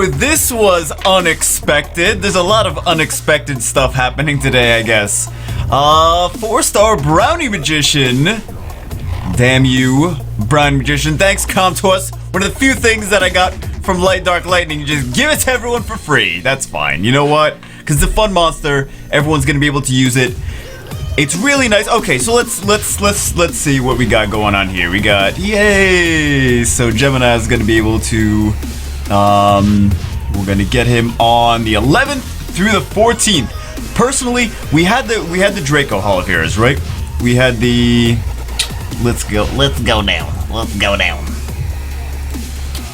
Ooh, this was unexpected. There's a lot of unexpected stuff happening today, I guess. 4-star Brownie Magician. Damn you, Brownie Magician. Thanks, Comtoss. One of the few things that I got from Light Dark Lightning. You just give it to everyone for free. That's fine. You know what? Because it's a fun monster. Everyone's gonna be able to use it. It's really nice. Okay, so let's see what we got going on here. We got, yay! So Gemini is gonna be able to, we're gonna get him on the 11th through the 14th. Personally, we had the Draco Hall of Heroes, right? We had the, let's go down.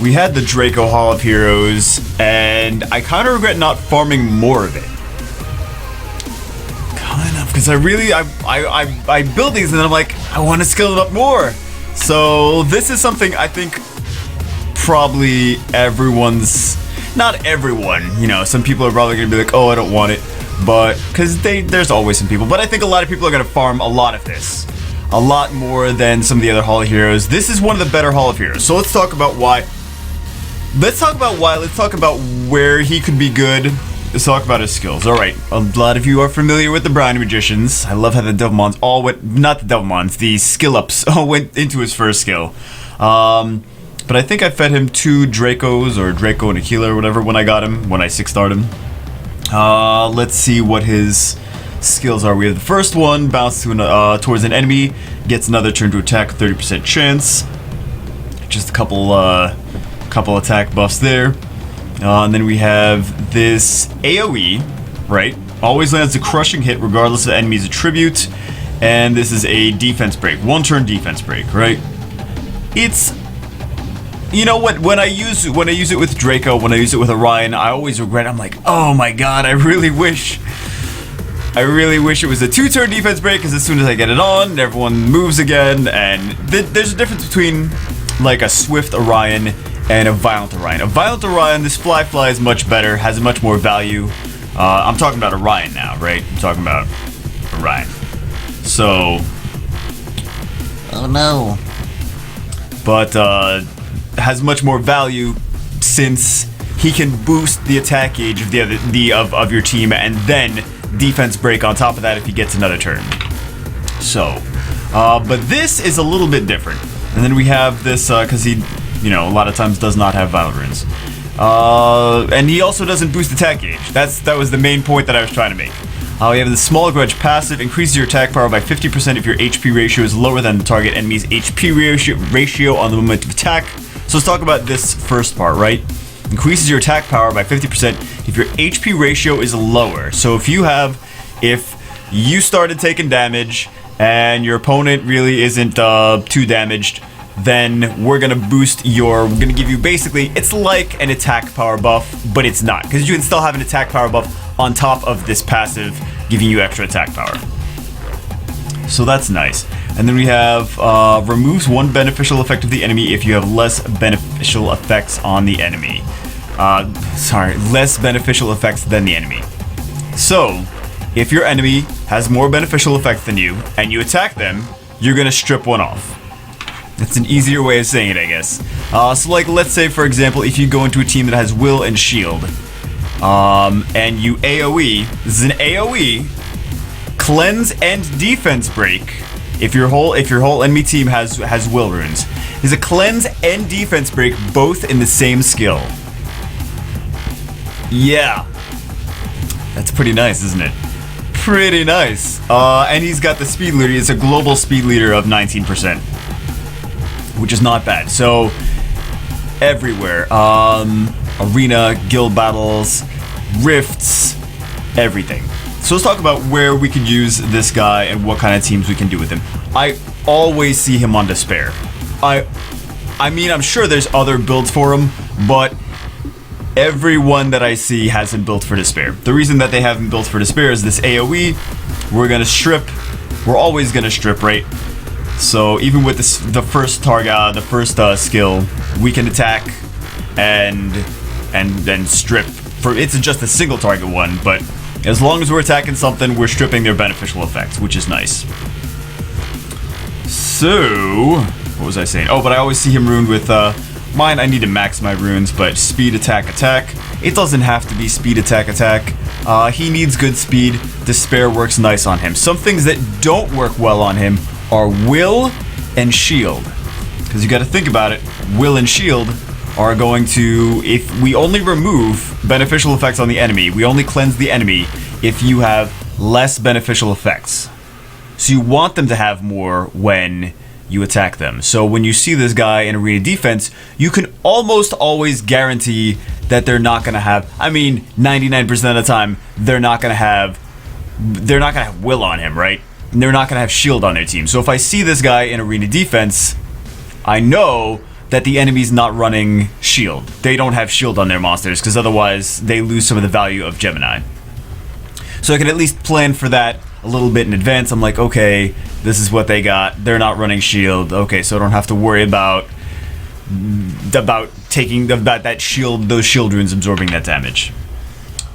We had the Draco Hall of Heroes, and I kind of regret not farming more of it. Because I build these and then I'm like, I want to skill it up more. So this is something I think probably everyone's, not everyone, you know, some people are probably going to be like, oh, I don't want it. But, because there's always some people. But I think a lot of people are going to farm a lot of this. A lot more than some of the other Hall of Heroes. This is one of the better Hall of Heroes. So let's talk about why. Let's talk about where he could be good. Let's talk about his skills. Alright, a lot of you are familiar with the Brownie Magicians. I love how the Devilmons all went, not the Devilmons, the skill ups all went into his first skill. But I think I fed him 2 Dracos, or Draco and Aquila or whatever when I got him, when I 6-starred him. Let's see what his skills are. We have the first one, bounce to towards an enemy, gets another turn to attack, 30% chance. Just a couple attack buffs there. And then we have this AoE, right? Always lands a crushing hit regardless of the enemy's attribute. And this is a defense break, 1-turn defense break, right? It's, you know what, when I use it with Draco, when I use it with Orion, I always regret. I'm like, oh my god, I really wish it was a 2-turn defense break, because as soon as I get it on, everyone moves again. And there's a difference between like a Swift Orion and a Violent Orion. A Violent Orion, this fly is much better, has much more value. I'm talking about Orion now, right? I'm talking about Orion. So, oh no. But has much more value since he can boost the attack gauge of of your team, and then defense break on top of that if he gets another turn. So, but this is a little bit different. And then we have this because he, you know, a lot of times does not have Violent Runes. And he also doesn't boost attack gauge. That was the main point that I was trying to make. We have the Small Grudge passive, increases your attack power by 50% if your HP ratio is lower than the target enemy's HP ratio on the moment of attack. So let's talk about this first part, right? Increases your attack power by 50% if your HP ratio is lower. So if you started taking damage and your opponent really isn't too damaged, then we're gonna give you basically, it's like an attack power buff, but it's not, because you can still have an attack power buff on top of this passive, giving you extra attack power. So that's nice. And then we have removes 1 beneficial effect of the enemy if you have less beneficial effects on the enemy. Less beneficial effects than the enemy. So, if your enemy has more beneficial effects than you, and you attack them, you're gonna strip 1 off. That's an easier way of saying it, I guess. So like, let's say, for example, if you go into a team that has Will and Shield, and you AoE, this is an AoE, cleanse and defense break, if your whole enemy team has Will Runes. There's a cleanse and defense break both in the same skill. Yeah. That's pretty nice, isn't it? Pretty nice. And he's got the speed leader. It's a global speed leader of 19%, which is not bad. So everywhere, arena, guild battles, rifts, everything. So let's talk about where we could use this guy and what kind of teams we can do with him. I always see him on Despair. I mean, I'm sure there's other builds for him, but everyone that I see has him built for Despair. The reason that they have him built for Despair is this AoE. We're gonna strip. We're always gonna strip, right? So even with this, the first target, the first skill, we can attack and then strip. It's just a single target one, but as long as we're attacking something, we're stripping their beneficial effects, which is nice. So, what was I saying? Oh, but I always see him ruined with mine, I need to max my runes, but speed, attack, attack. It doesn't have to be speed, attack, attack. He needs good speed. Despair works nice on him. Some things that don't work well on him are will and shield. Because you got to think about it. Will and shield are going to, if we only remove beneficial effects on the enemy, we only cleanse the enemy if you have less beneficial effects. So you want them to have more when you attack them. So when you see this guy in arena defense, you can almost always guarantee that they're not going to have, I mean, 99% of the time, they're not going to have will on him, right? And they're not going to have shield on their team. So if I see this guy in arena defense, I know that the enemy's not running shield. They don't have shield on their monsters, because otherwise they lose some of the value of Gemini. So I can at least plan for that a little bit in advance. I'm like, okay, this is what they got. They're not running shield. Okay, so I don't have to worry about taking that shield, those shield runes absorbing that damage.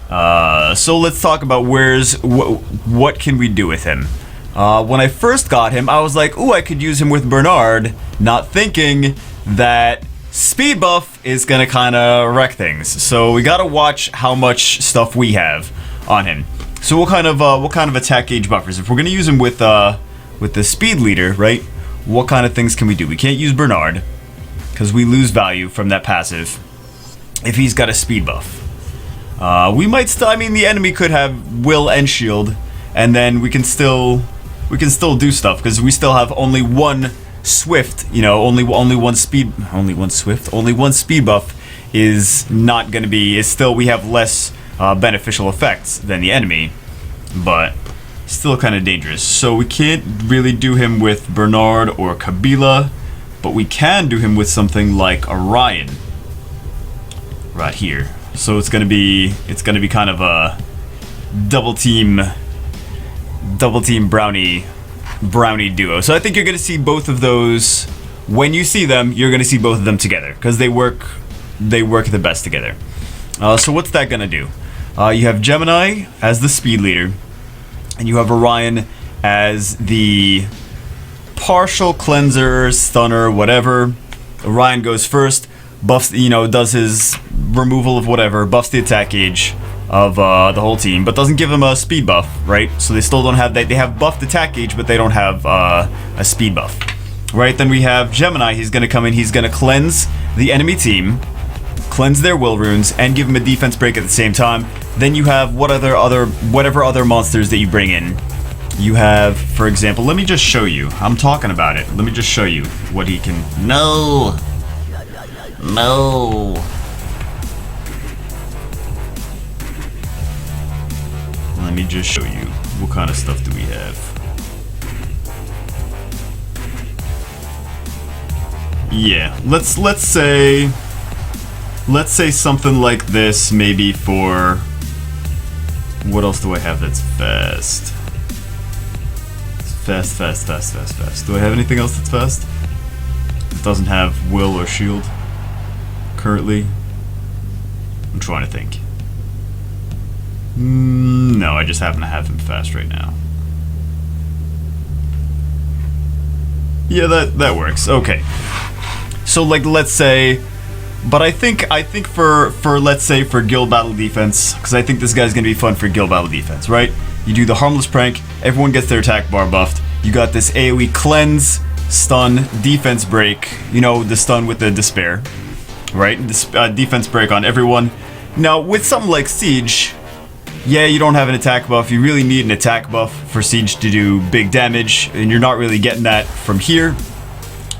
So let's talk about what can we do with him. When I first got him, I was like, ooh, I could use him with Bernard, not thinking that speed buff is gonna kind of wreck things. So we gotta watch how much stuff we have on him. So what kind of attack gauge buffers? If we're gonna use him with the speed leader, right? What kind of things can we do? We can't use Bernard because we lose value from that passive if he's got a speed buff. We might still, I mean, the enemy could have will and shield, and then we can still do stuff because we still have only one swift, you know, only one speed buff is not going to be, is still, we have less beneficial effects than the enemy, but still kind of dangerous. So we can't really do him with Bernard or Kabila, but we can do him with something like Orion right here. So it's gonna be kind of a double team brownie duo. So I think you're gonna see both of those. When you see them, you're gonna see both of them together because they work the best together. So what's that gonna do? You have Gemini as the speed leader, and you have Orion as the partial cleanser, stunner, whatever. Orion goes first, buffs, you know, does his removal of whatever, buffs the attack gauge of the whole team, but doesn't give them a speed buff, right? So they still don't have that. They have buffed attack gauge, but they don't have a speed buff, right? Then we have Gemini. He's gonna come in. He's gonna cleanse the enemy team, cleanse their will runes, and give them a defense break at the same time. Then you have whatever other monsters that you bring in. You have, for example, let me just show you. I'm talking about it. Let me just show you what he can. No. Let me just show you what kind of stuff do we have. Yeah, let's say something like this, maybe for, what else do I have that's fast? Fast. Do I have anything else that's fast? It doesn't have will or shield currently. I'm trying to think. No, I just happen to have him fast right now. Yeah, that works. Okay. So like, let's say, but I think for let's say for guild battle defense, because I think this guy's gonna be fun for guild battle defense, right? You do the harmless prank, everyone gets their attack bar buffed. You got this AoE cleanse, stun, defense break. You know, the stun with the despair, right? This defense break on everyone. Now with something like Siege, yeah, you don't have an attack buff. You really need an attack buff for Siege to do big damage, and you're not really getting that from here.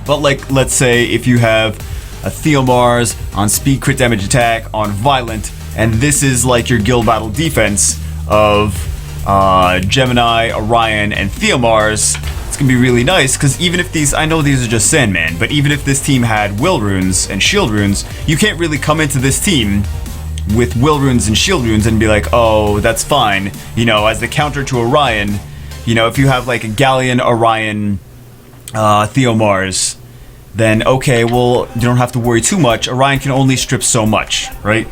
But like, let's say if you have a Theomars on speed, crit damage, attack, on violent, and this is like your guild battle defense of Gemini, Orion, and Theomars, it's gonna be really nice, because even if these, I know these are just Sandman, but even if this team had will runes and shield runes, you can't really come into this team with will runes and shield runes and be like, oh, that's fine. You know, as the counter to Orion, you know, if you have like a Galleon, Orion, Theomars, then okay, well, you don't have to worry too much. Orion can only strip so much, right?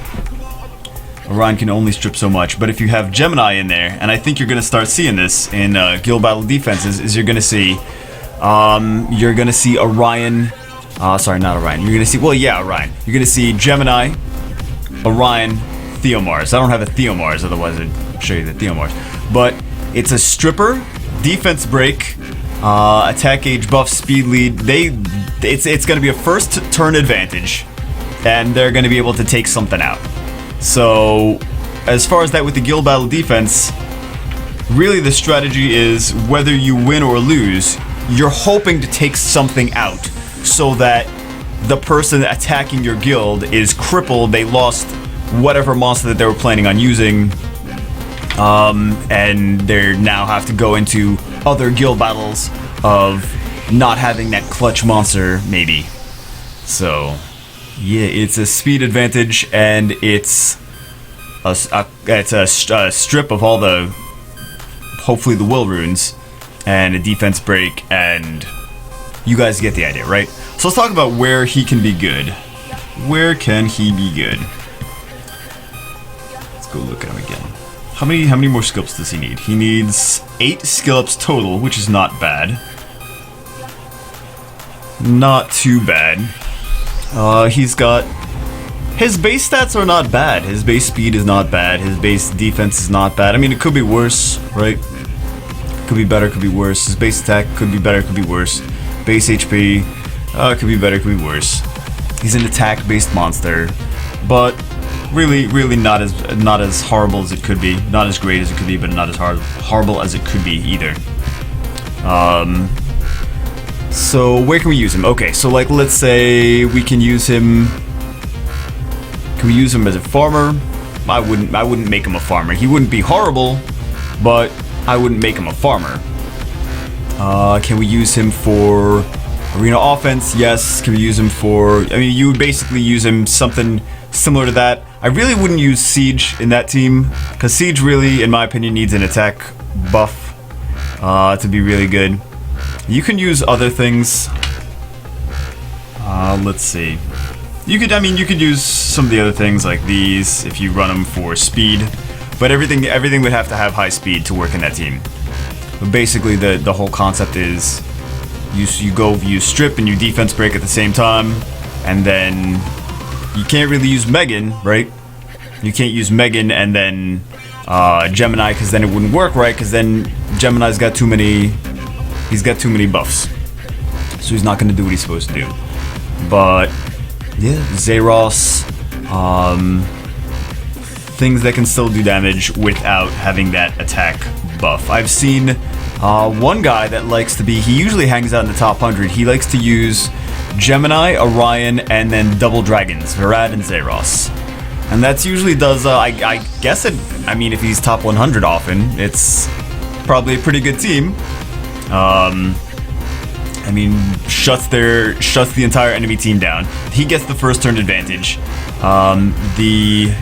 Orion can only strip so much. But if you have Gemini in there, and I think you're going to start seeing this in guild battle defenses, is you're going to see Orion Sorry, not Orion. You're gonna see, well, yeah, Orion. You're gonna see Gemini, Orion, Theomars. I don't have a Theomars, otherwise I'd show you the Theomars. But it's a stripper, defense break, attack age buff, speed lead. It's gonna be a first turn advantage, and they're gonna be able to take something out. So, as far as that with the guild battle defense, really the strategy is whether you win or lose, you're hoping to take something out so that the person attacking your guild is crippled, they lost whatever monster that they were planning on using, and they now have to go into other guild battles of not having that clutch monster, maybe. So, yeah, it's a speed advantage, and it's a strip of all the, hopefully the will runes, and a defense break, and you guys get the idea, right? So let's talk about where he can be good. Where can he be good? Let's go look at him again. How many more skill ups does he need? He needs 8 skill ups total, which is not bad. Not too bad. He's got, his base stats are not bad. His base speed is not bad. His base defense is not bad. I mean, it could be worse, right? Could be better, could be worse. His base attack could be better, could be worse. Base HP, could be better, could be worse. He's an attack-based monster, but really not as horrible as it could be. Not as great as it could be, but not as horrible as it could be either. So where can we use him? Okay, so like let's say we can use him. Can we use him as a farmer? I wouldn't make him a farmer. He wouldn't be horrible, but I wouldn't make him a farmer. Can we use him for arena offense? Yes. Can we use him for, I mean, you would basically use him something similar to that. I really wouldn't use Siege in that team, because Siege really, in my opinion, needs an attack buff to be really good. You can use other things. Let's see. You could use some of the other things like these if you run them for speed, but everything would have to have high speed to work in that team. But basically, the whole concept is you strip and you defense break at the same time, and then you can't really use Megan, right? You can't use Megan and then Gemini, because then it wouldn't work right, because then Gemini's got too many. He's got too many buffs, so he's not going to do what he's supposed to do. But yeah, Zeros, things that can still do damage without having that attack buff. I've seen one guy that likes to be, he usually hangs out in the top 100. He likes to use Gemini, Orion, and then double dragons, Virad and Zeros. And that's usually does, I guess it, I mean, if he's top 100 often, it's probably a pretty good team. I mean, shuts the entire enemy team down. He gets the first turn advantage. The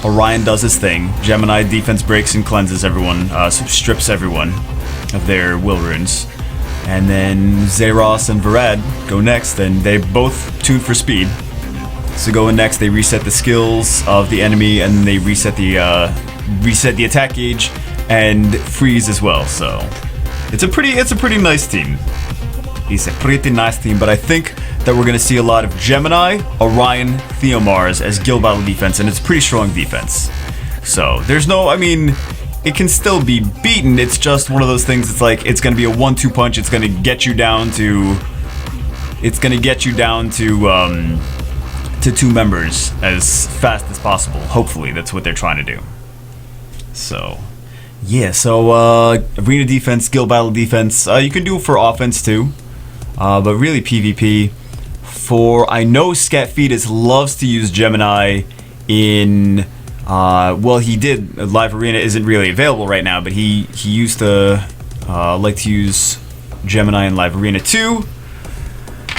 Orion does his thing. Gemini defense breaks and cleanses everyone, strips everyone of their will runes. And then Zeros and Virad go next, and they both tune for speed. So going next, they reset the skills of the enemy, and then they reset the attack gauge and freeze as well. So it's a pretty nice team. It's a pretty nice team, but I think that we're gonna see a lot of Gemini, Orion, Theomars as guild battle defense, and it's pretty strong defense. So there's no, I mean, it can still be beaten. It's just one of those things. It's like it's gonna be a 1-2 punch. It's gonna get you down to. It's gonna get you down to 2 members as fast as possible. Hopefully, that's what they're trying to do. So, yeah. So arena defense, guild battle defense. You can do it for offense too, but really PvP. I know Scatfetus loves to use Gemini in. Well, he did. Live Arena isn't really available right now, but he used to like to use Gemini in Live Arena too.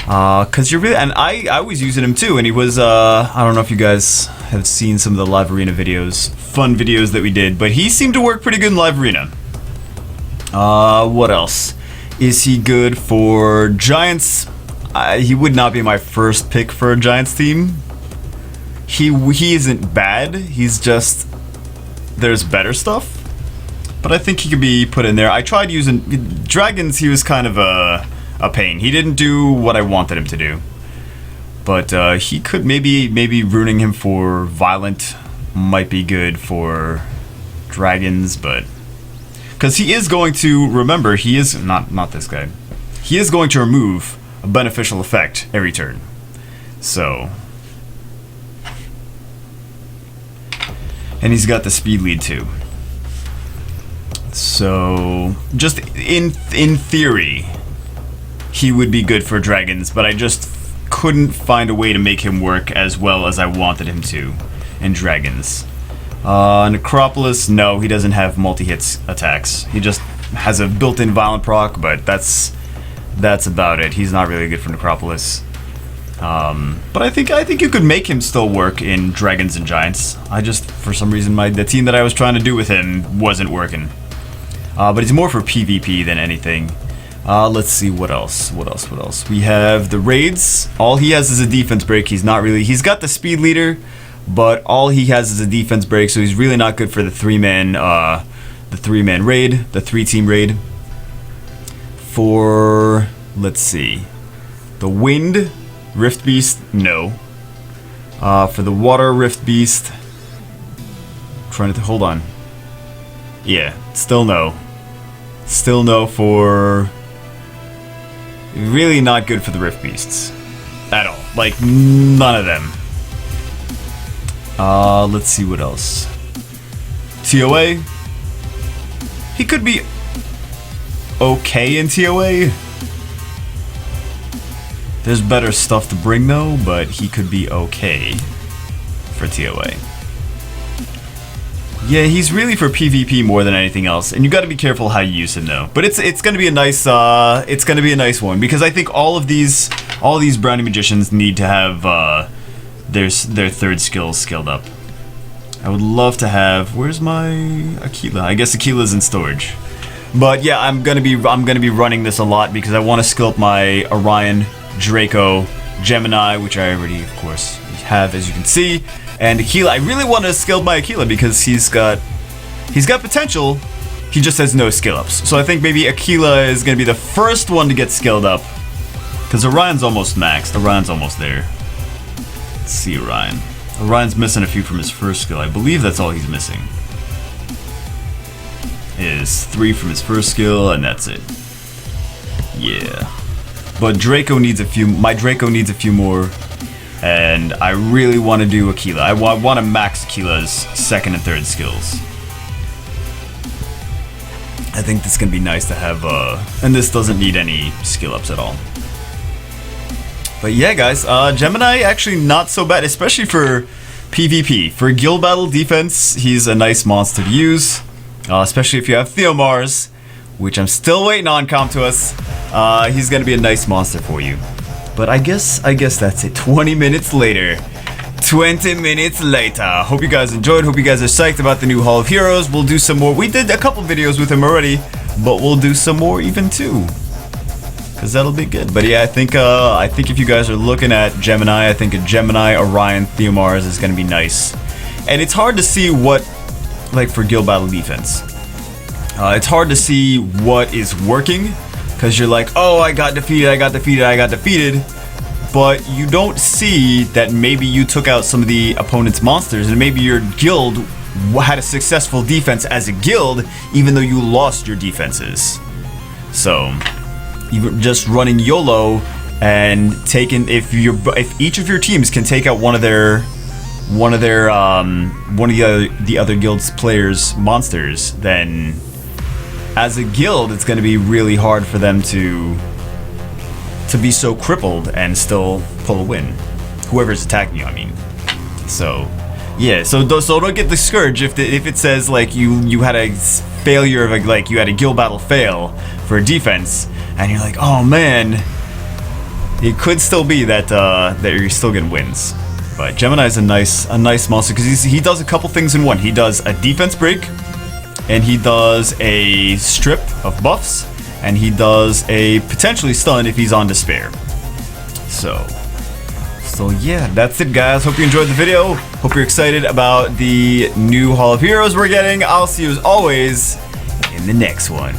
Cause you're really, and I was using him too, and he was. I don't know if you guys have seen some of the Live Arena videos, fun videos that we did, but he seemed to work pretty good in Live Arena. What else? Is he good for Giants? He would not be my first pick for a Giants team. He isn't bad. He's just, there's better stuff. But I think he could be put in there. I tried using Dragons. He was kind of a pain. He didn't do what I wanted him to do. But he could maybe ruining him for violent might be good for dragons, but because he is going to remember, he is not this guy. He is going to remove a beneficial effect every turn. So, and he's got the speed lead too. So, just in theory, he would be good for dragons, but I just couldn't find a way to make him work as well as I wanted him to in dragons. Necropolis, no, he doesn't have multi-hits attacks. He just has a built-in violent proc, but that's about it. He's not really good for Necropolis. But I think you could make him still work in dragons and giants. I just, for some reason, the team that I was trying to do with him wasn't working. But he's more for PvP than anything. Let's see what else. We have the raids. All he has is a defense break. He's got the speed leader, but all he has is a defense break, so he's really not good for the three-man raid, the three-team raid. For, let's see, the wind Rift Beast, no. For the water Rift Beast, hold on. Yeah, still no. Still no for. Really not good for the Rift Beasts at all. Like, none of them. Let's see what else. TOA. He could be okay in TOA. There's better stuff to bring though, but he could be okay for TOA. Yeah, he's really for PvP more than anything else, and you got to be careful how you use him though. But it's gonna be a nice one, because I think all these brownie magicians need to have their third skills skilled up. I would love to have. Where's my Aquila? I guess Aquila's in storage. But yeah, I'm gonna be running this a lot because I want to skill up my Orion, Draco, Gemini, which I already of course have, as you can see. And Aquila, I really want to skill my Aquila because he's got potential. He just has no skill ups. So I think maybe Aquila is gonna be the first one to get skilled up, because Orion's almost maxed. Orion's almost there. Let's see Orion. Orion's missing a few from his first skill. I believe that's all he's missing. Is 3 from his first skill, and that's it. Yeah. But Draco needs a few. My Draco needs a few more. And I really want to do Aquila. I want to max Aquila's second and third skills. I think this is going to be nice to have, and this doesn't need any skill ups at all. But yeah, guys, Gemini actually not so bad, especially for PvP. For guild battle defense, he's a nice monster to use, especially if you have Theomars, which I'm still waiting on, come to us. He's going to be a nice monster for you. But I guess that's it. 20 minutes later. 20 minutes later. Hope you guys enjoyed. Hope you guys are psyched about the new Hall of Heroes. We'll do some more. We did a couple videos with him already, but we'll do some more even too, because that'll be good. But yeah, I think if you guys are looking at Gemini, I think a Gemini, Orion, Theomars is going to be nice. And it's hard to see what, like for guild battle defense, it's hard to see what is working. Because you're like, oh, I got defeated, but you don't see that maybe you took out some of the opponent's monsters, and maybe your guild had a successful defense as a guild, even though you lost your defenses. So, you're just running YOLO and taking, if each of your teams can take out one of the other guild's players' monsters, then as a guild, it's going to be really hard for them to be so crippled and still pull a win. Whoever's attacking you, I mean. So, yeah. So don't get discouraged if it says like you had a failure of like you had a guild battle fail for a defense, and you're like, oh man, it could still be that you're still getting wins. But Gemini's a nice monster because he does a couple things in one. He does a defense break, and he does a strip of buffs, and he does a potentially stun if he's on despair. So yeah, that's it, guys. Hope you enjoyed the video. Hope you're excited about the new Hall of Heroes we're getting. I'll see you as always in the next one.